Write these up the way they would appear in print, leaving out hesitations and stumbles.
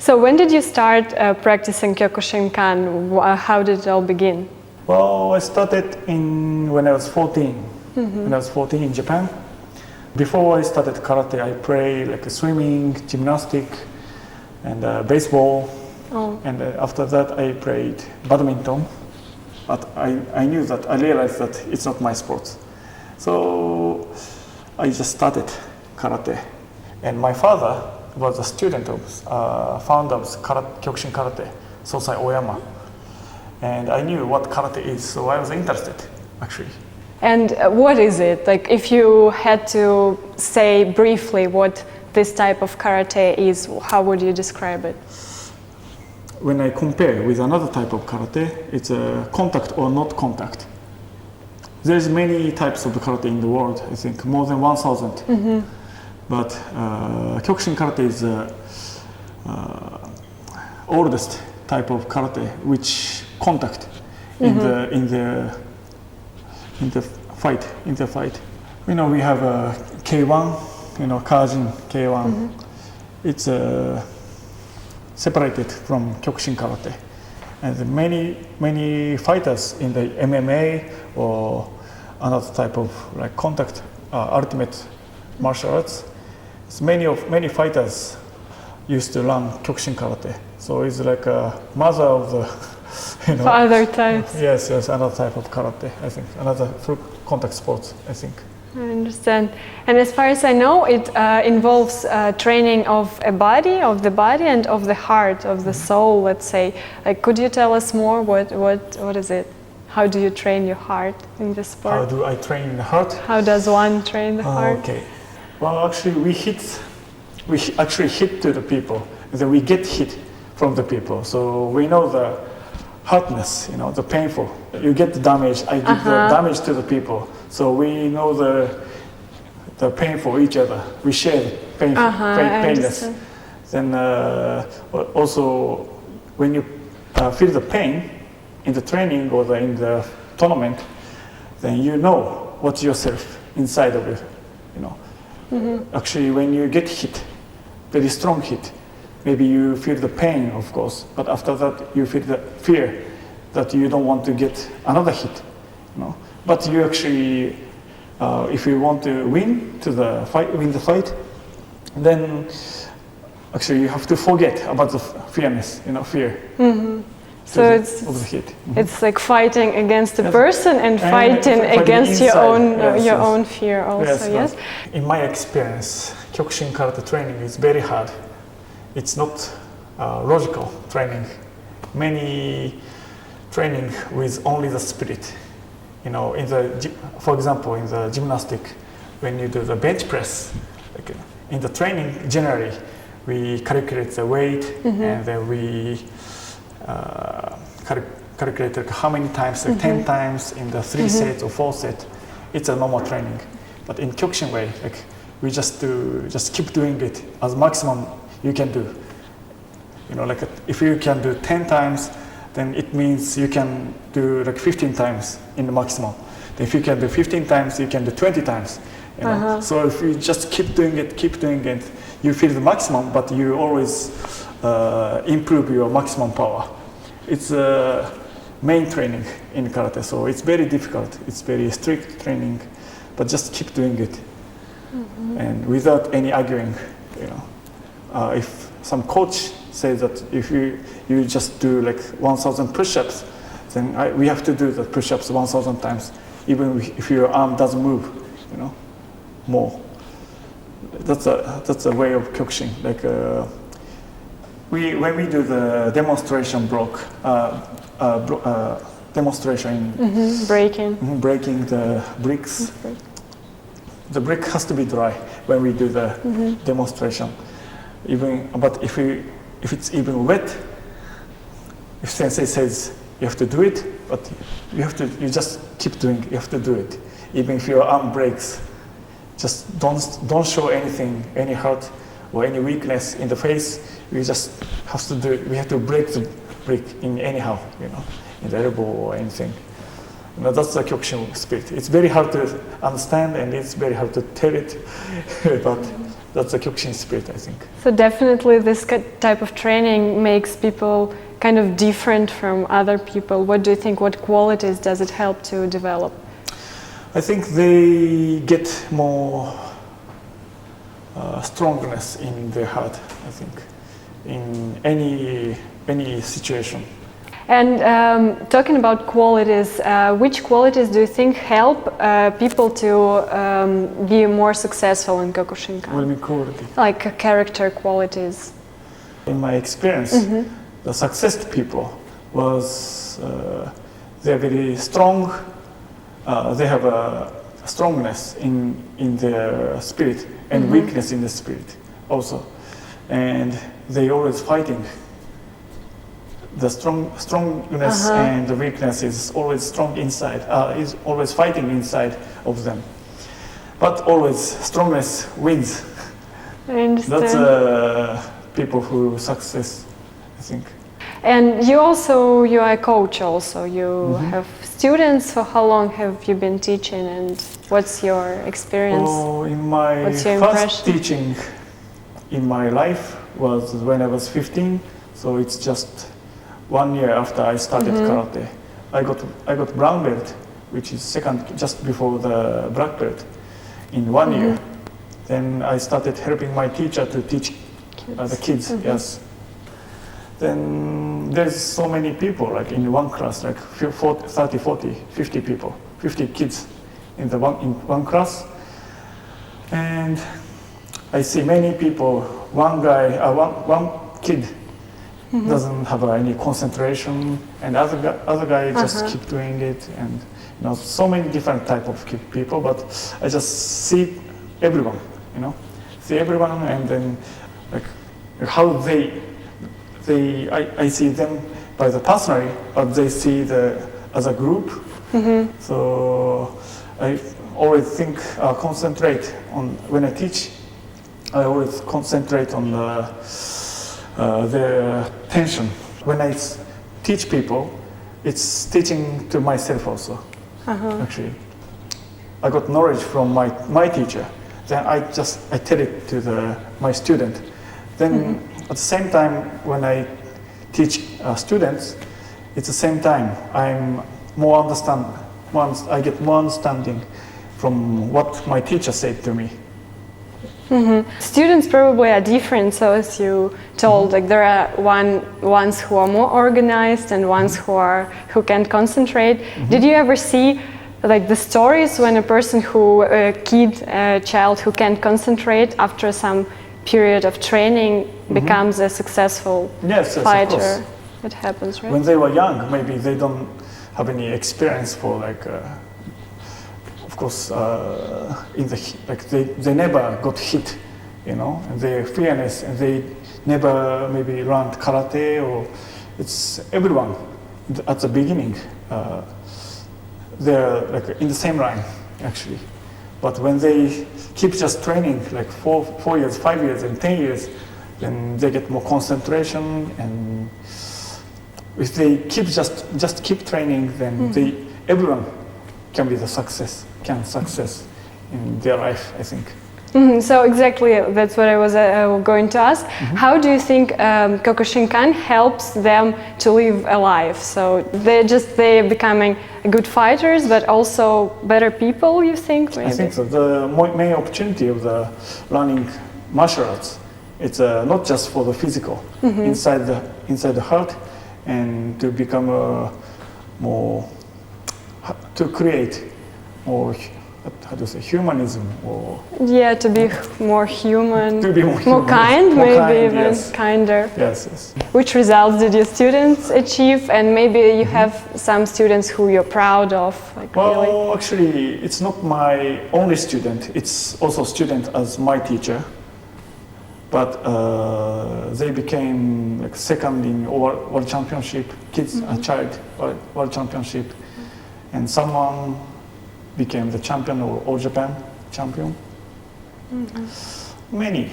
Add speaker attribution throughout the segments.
Speaker 1: So when did you start practicing Kyokushin-kan? How did it all begin?
Speaker 2: Well, I started when I was 14. When I was 14 in Japan. Before I started karate, I played like swimming, gymnastics, and baseball.
Speaker 1: Oh.
Speaker 2: And after that, I played badminton. But I realized that it's not my sport. So I just started karate. And my father was a student of, founder of Kyokushin Karate, Sosai Oyama. And I knew what karate is, so I was interested, actually.
Speaker 1: And what is it? Like, if you had to say briefly what this type of karate is, how would you describe it?
Speaker 2: When I compare with another type of karate, it's a contact or not contact. There's many types of karate in the world, I think more than 1,000. But Kyokushin Karate is the oldest type of karate which contact in the fight. You know, we have K1, you know, Kajin K1. It's separated from Kyokushin Karate. And many fighters in the MMA or another type of like contact ultimate martial arts, many fighters used to learn Kyokushin Karate. So it's like a mother of the, you know.
Speaker 1: For other types.
Speaker 2: Yes, another type of karate, I think. Another full contact sports, I think.
Speaker 1: I understand. And as far as I know, it involves training of the body and of the heart, of the soul, let's say. Like, could you tell us more? What is it? How do you train your heart in this sport?
Speaker 2: How do I train the heart?
Speaker 1: How does one train the heart?
Speaker 2: Okay. Well, actually, we actually hit to the people, and then we get hit from the people. So we know the hardness, you know, the painful. You get the damage, I give the damage to the people. So we know the pain for each other. We share the painless. Then also, when you feel the pain in the training or in the tournament, then you know what's yourself inside of it, you know. Actually, when you get hit, very strong hit, maybe you feel the pain, of course, but after that you feel the fear that you don't want to get another hit, you know. But you actually, if you want to win the fight, then actually you have to forget about the fearness, you know, fear.
Speaker 1: So it's like fighting against the person and fighting against your own fear also. Yes.
Speaker 2: In my experience, Kyokushin Karate training is very hard. It's not logical training. Many training with only the spirit. You know, for example, in the gymnastic, when you do the bench press, like in the training, generally, we calculate the weight and then we calculate like how many times, like 10 times in the 3 sets or 4 sets. It's a normal training. But in Kyokushin way, like we just keep doing it as maximum you can do. You know, like if you can do 10 times, then it means you can do like 15 times in the maximum. If you can do 15 times, you can do 20 times. You know? So if you just keep doing it, you feel the maximum, but you always improve your maximum power. It's a main training in karate, so it's very difficult. It's very strict training, but just keep doing it, and without any arguing. You know, if some coach says that if you just do like 1,000 push-ups, then we have to do the push-ups 1,000 times, even if your arm doesn't move. You know, more. That's a way of Kyokushin. Like when we do the demonstration demonstration breaking the bricks. The brick has to be dry when we do the demonstration. But if it's even wet, if sensei says you have to do it, but you just keep doing it. You have to do it, even if your arm breaks. Just don't show anything, any hurt or any weakness in the face. We just have to do it. We have to break the brick in anyhow, you know, in the elbow or anything. You know, that's the Kyokushin spirit. It's very hard to understand and it's very hard to tell it, but That's the Kyokushin spirit, I think.
Speaker 1: So definitely this type of training makes people kind of different from other people. What do you think? What qualities does it help to develop?
Speaker 2: I think they get more strongness in their heart, I think, in any situation.
Speaker 1: And talking about qualities, which qualities do you think help people to be more successful in Kyokushin-kan?
Speaker 2: What do you mean quality?
Speaker 1: Like character qualities.
Speaker 2: In my experience, the successful people was they're very strong. They have a strongness in their spirit and weakness in the spirit also, and they always fighting. The strongness and the weakness is always strong inside. Is always fighting inside of them, but always strongness wins.
Speaker 1: I understand.
Speaker 2: That's people who success, I think.
Speaker 1: And you are a coach also. You have students. For how long have you been teaching, and what's your experience?
Speaker 2: Oh, in my
Speaker 1: What's your
Speaker 2: first
Speaker 1: impression?
Speaker 2: teaching in my life was when I was 15. So it's just 1 year after I started karate. I got brown belt, which is second, just before the black belt, in 1 year. Then I started helping my teacher to teach the kids. Yes. Then there's so many people, like in one class, like 30, 40, 50 people, 50 kids in one class. And I see many people, one kid doesn't have any concentration, and other guy just keep doing it, and so many different type of people. But I just see everyone, and then like how I see them by the personally, but they see as a group. So I always concentrate on when I teach. I always concentrate on their tension. When I teach people, it's teaching to myself also. Actually, I got knowledge from my teacher. Then I tell it to my student. Then at the same time, when I teach students, it's the same time I'm more I get more understanding from what my teacher said to me.
Speaker 1: Students probably are different, so as you told, like there are ones who are more organized and ones who can't concentrate. Did you ever see like the stories when a child who can't concentrate after some period of training becomes a successful fighter?
Speaker 2: Of course.
Speaker 1: It happens, right?
Speaker 2: When they were young, maybe they don't have any experience for like. Of course, they never got hit, and their fearness, and they never maybe learned karate, or it's everyone at the beginning. They're like in the same line, actually. But when they keep just training, like 4 years, 5 years, and 10 years, then they get more concentration. And if they keep training, then everyone can be success in their life, I think.
Speaker 1: So exactly, that's what I was going to ask. How do you think Kyokushin-kan helps them to live a life? So they're becoming good fighters, but also better people, you think? Maybe?
Speaker 2: I think so. The main opportunity of the learning martial arts, it's not just for the physical, inside the heart, and to become to create more, how do you say, humanism, or
Speaker 1: to be more human,
Speaker 2: more
Speaker 1: kind,
Speaker 2: more
Speaker 1: maybe
Speaker 2: kind,
Speaker 1: even
Speaker 2: yes.
Speaker 1: kinder.
Speaker 2: Yes.
Speaker 1: Which results did your students achieve, and maybe you have some students who you're proud of?
Speaker 2: Well, actually, it's not my only student. It's also student as my teacher, but they became like second in world championship, kids child world championship, and someone became the champion or All Japan champion. Many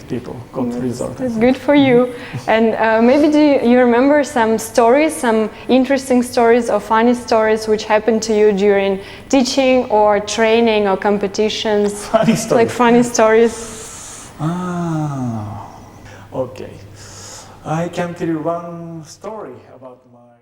Speaker 2: people got result.
Speaker 1: It's good for you. And maybe do you remember some stories, some interesting stories or funny stories which happened to you during teaching or training or competitions?
Speaker 2: Funny stories.
Speaker 1: Like funny stories.
Speaker 2: Ah, okay. I can tell you one story about my